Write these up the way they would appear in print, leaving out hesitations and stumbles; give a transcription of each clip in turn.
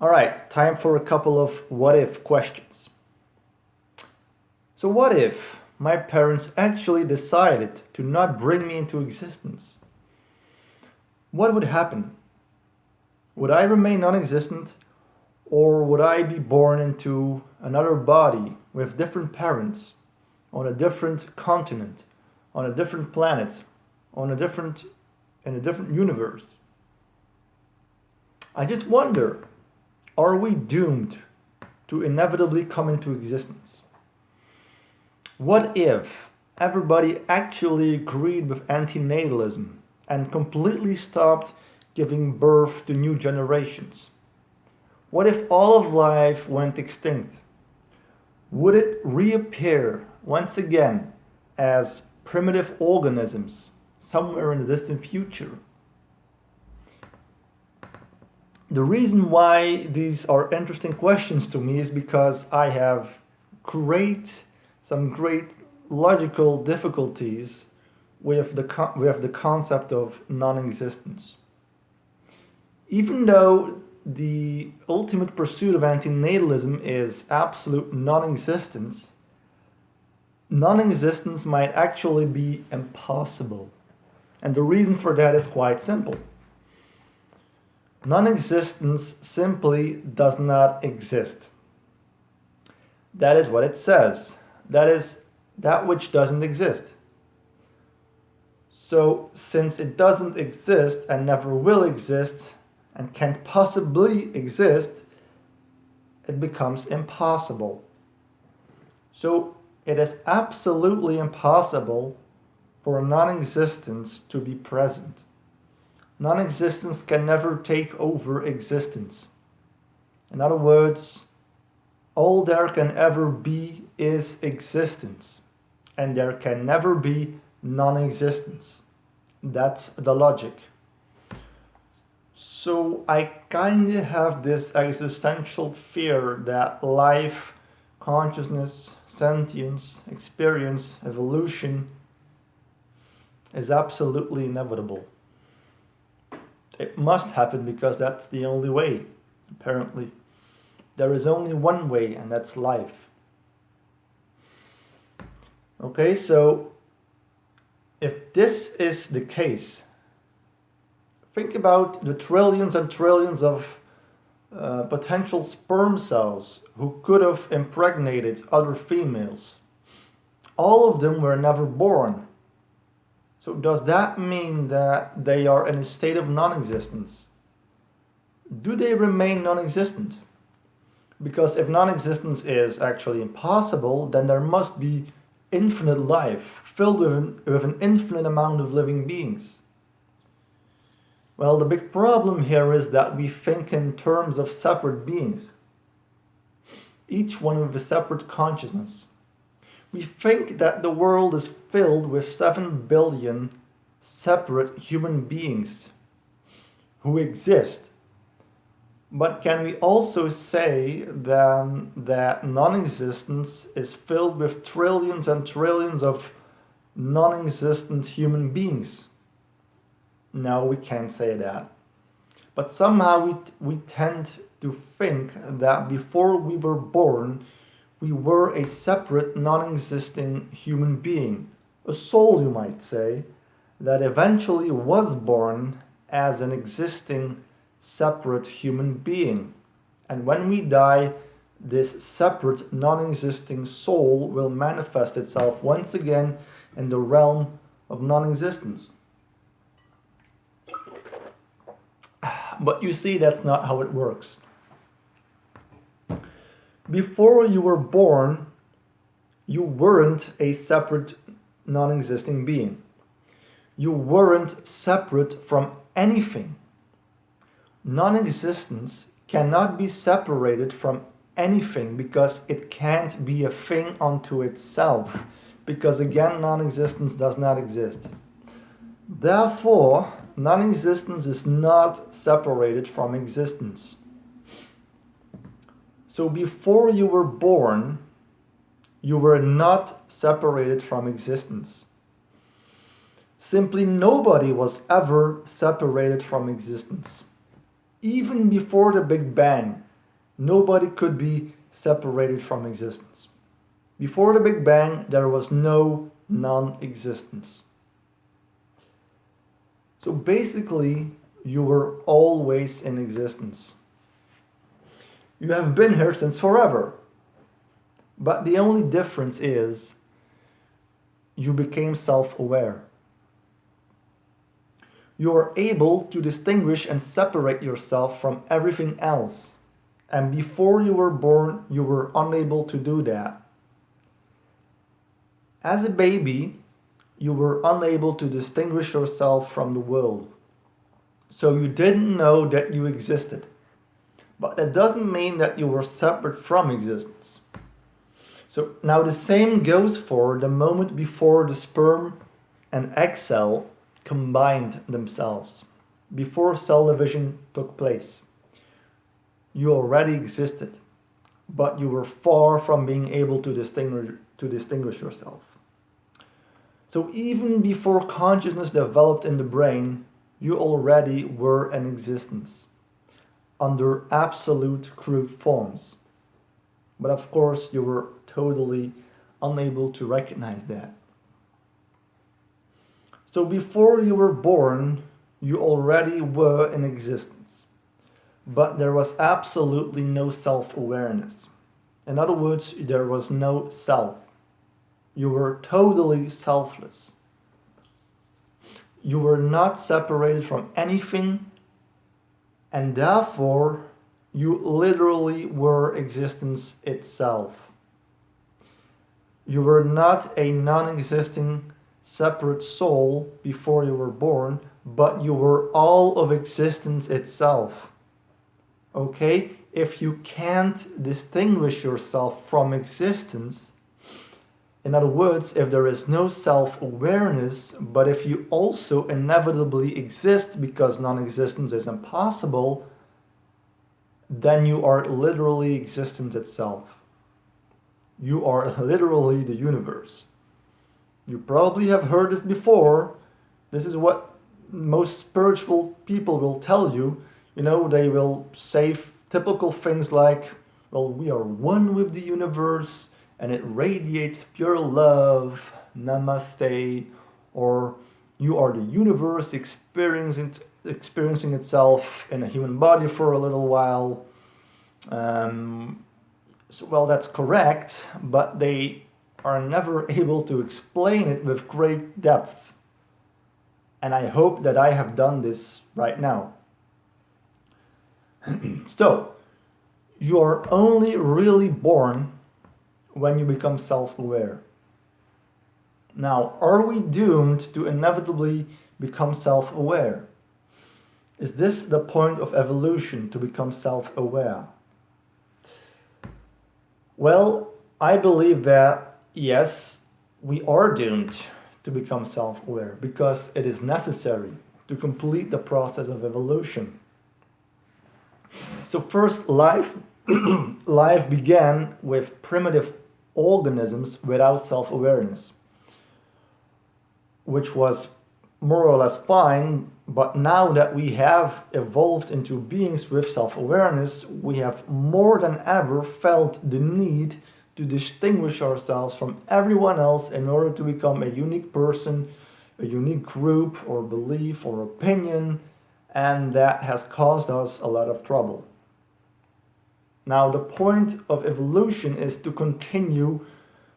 Alright, time for a couple of what if questions. So what if my parents actually decided to not bring me into existence? What would happen? Would I remain non-existent, or would I be born into another body with different parents, on a different continent, on a different planet, in a different universe? I just wonder, are we doomed to inevitably come into existence? What if everybody actually agreed with anti-natalism and completely stopped giving birth to new generations? What if all of life went extinct? Would it reappear once again as primitive organisms somewhere in the distant future? The reason why these are interesting questions to me is because I have some great logical difficulties with the concept of non-existence. Even though the ultimate pursuit of anti-natalism is absolute non-existence, non-existence might actually be impossible. And the reason for that is quite simple. Non-existence simply does not exist. That is what it says. That is that which doesn't exist. So, since it doesn't exist and never will exist and can't possibly exist, it becomes impossible. So, it is absolutely impossible for non-existence to be present. Non-existence can never take over existence. In other words, all there can ever be is existence, and there can never be non-existence. That's the logic. So I kinda have this existential fear that life, consciousness, sentience, experience, evolution is absolutely inevitable. It must happen because that's the only way, apparently. There is only one way, and that's life. Okay, so if this is the case, think about the trillions and trillions of potential sperm cells who could have impregnated other females. All of them were never born. So does that mean that they are in a state of non-existence? Do they remain non-existent? Because if non-existence is actually impossible, then there must be infinite life, filled with an infinite amount of living beings. Well, the big problem here is that we think in terms of separate beings, each one with a separate consciousness. We think that the world is filled with 7 billion separate human beings who exist. But can we also say then that non-existence is filled with trillions and trillions of non-existent human beings? No, we can't say that. But somehow we tend to think that before we were born, we were a separate, non-existing human being, a soul, you might say, that eventually was born as an existing, separate human being. And when we die, this separate, non-existing soul will manifest itself once again in the realm of non-existence. But you see, that's not how it works. Before you were born, you weren't a separate, non-existing being. You weren't separate from anything. Non-existence cannot be separated from anything because it can't be a thing unto itself. Because again, non-existence does not exist. Therefore, non-existence is not separated from existence. So before you were born, you were not separated from existence. Simply nobody was ever separated from existence. Even before the Big Bang, Nobody could be separated from existence. Before the Big Bang, there was no non-existence. So basically, you were always in existence. You have been here since forever. But the only difference is you became self-aware. You are able to distinguish and separate yourself from everything else. And before you were born, you were unable to do that. As a baby, you were unable to distinguish yourself from the world. So you didn't know that you existed. But that doesn't mean that you were separate from existence. So now the same goes for the moment before the sperm and egg cell combined themselves, before cell division took place. You already existed, but you were far from being able to distinguish yourself. So even before consciousness developed in the brain, you already were in existence, under absolute crude forms. But of course, you were totally unable to recognize that. So before you were born, you already were in existence, but there was absolutely no self-awareness. In other words, there was no self. You were totally selfless. You were not separated from anything, and therefore you literally were existence itself. You were not a non-existing separate soul before you were born, but you were all of existence itself. Okay? If you can't distinguish yourself from existence, in other words, if there is no self-awareness, but if you also inevitably exist because non-existence is impossible, then you are literally existence itself. You are literally the universe. You probably have heard this before. This is what most spiritual people will tell you. You know, they will say typical things like, well, we are one with the universe and it radiates pure love, namaste, or you are the universe experiencing itself in a human body for a little while. So, well, that's correct, but they are never able to explain it with great depth. And I hope that I have done this right now. So, you are only really born when you become self-aware. Now, are we doomed to inevitably become self-aware? Is this the point of evolution, to become self-aware? Well, I believe that yes, we are doomed to become self-aware because it is necessary to complete the process of evolution. So first, life began with primitive organisms without self-awareness, which was more or less fine, but now that we have evolved into beings with self-awareness, we have more than ever felt the need to distinguish ourselves from everyone else in order to become a unique person, a unique group or belief or opinion, and that has caused us a lot of trouble. Now, the point of evolution is to continue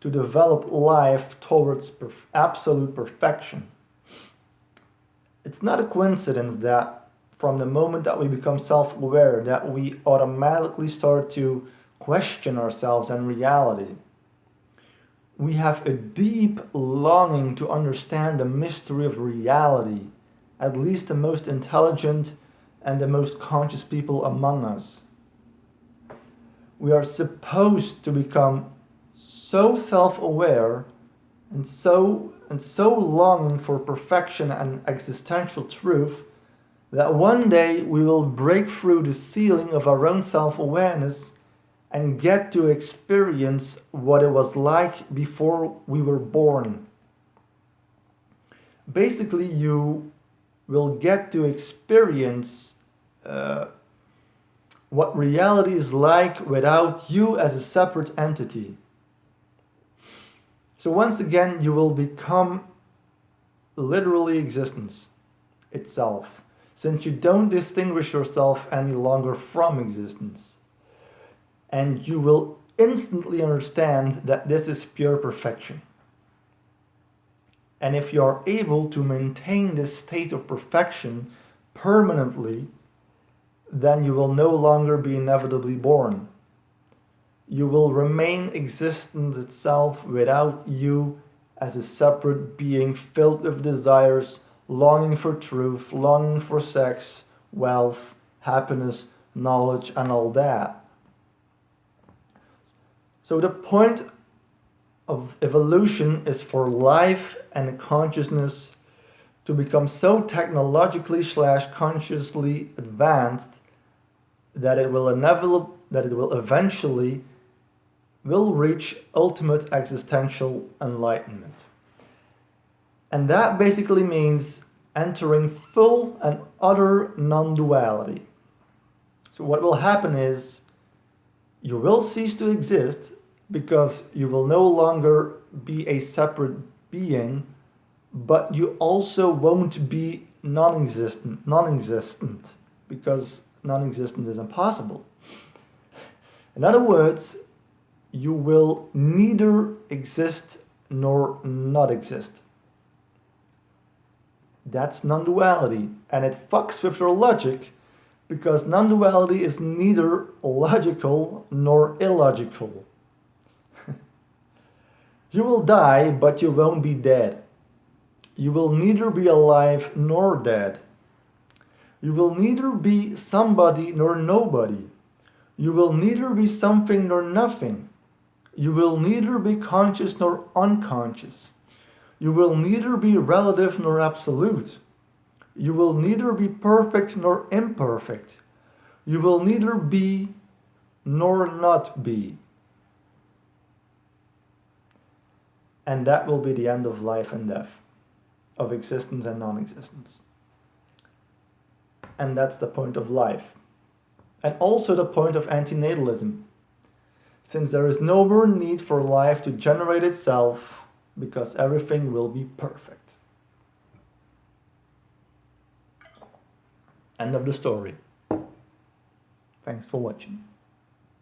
to develop life towards absolute perfection. It's not a coincidence that from the moment that we become self-aware, that we automatically start to question ourselves and reality. We have a deep longing to understand the mystery of reality, at least the most intelligent and the most conscious people among us. We are supposed to become so self-aware and so longing for perfection and existential truth that one day we will break through the ceiling of our own self-awareness and get to experience what it was like before we were born. Basically, you will get to experience what reality is like without you as a separate entity. So once again, you will become literally existence itself, since you don't distinguish yourself any longer from existence. And you will instantly understand that this is pure perfection. And if you are able to maintain this state of perfection permanently, then you will no longer be inevitably born. You will remain existence itself without you as a separate being filled with desires, longing for truth, longing for sex, wealth, happiness, knowledge, and all that. So the point of evolution is for life and consciousness to become so technologically / consciously advanced that it will eventually reach ultimate existential enlightenment. And that basically means entering full and utter non-duality. So what will happen is you will cease to exist because you will no longer be a separate being, but you also won't be non-existent because non-existent is impossible. In other words, you will neither exist nor not exist. That's non-duality, and it fucks with your logic because non-duality is neither logical nor illogical. You will die, but you won't be dead. You will neither be alive nor dead. You will neither be somebody nor nobody. You will neither be something nor nothing. You will neither be conscious nor unconscious. You will neither be relative nor absolute. You will neither be perfect nor imperfect. You will neither be nor not be. And that will be the end of life and death, of existence and non-existence. And that's the point of life. And also the point of anti-natalism, since there is no more need for life to generate itself because everything will be perfect. End of the story. Thanks for watching.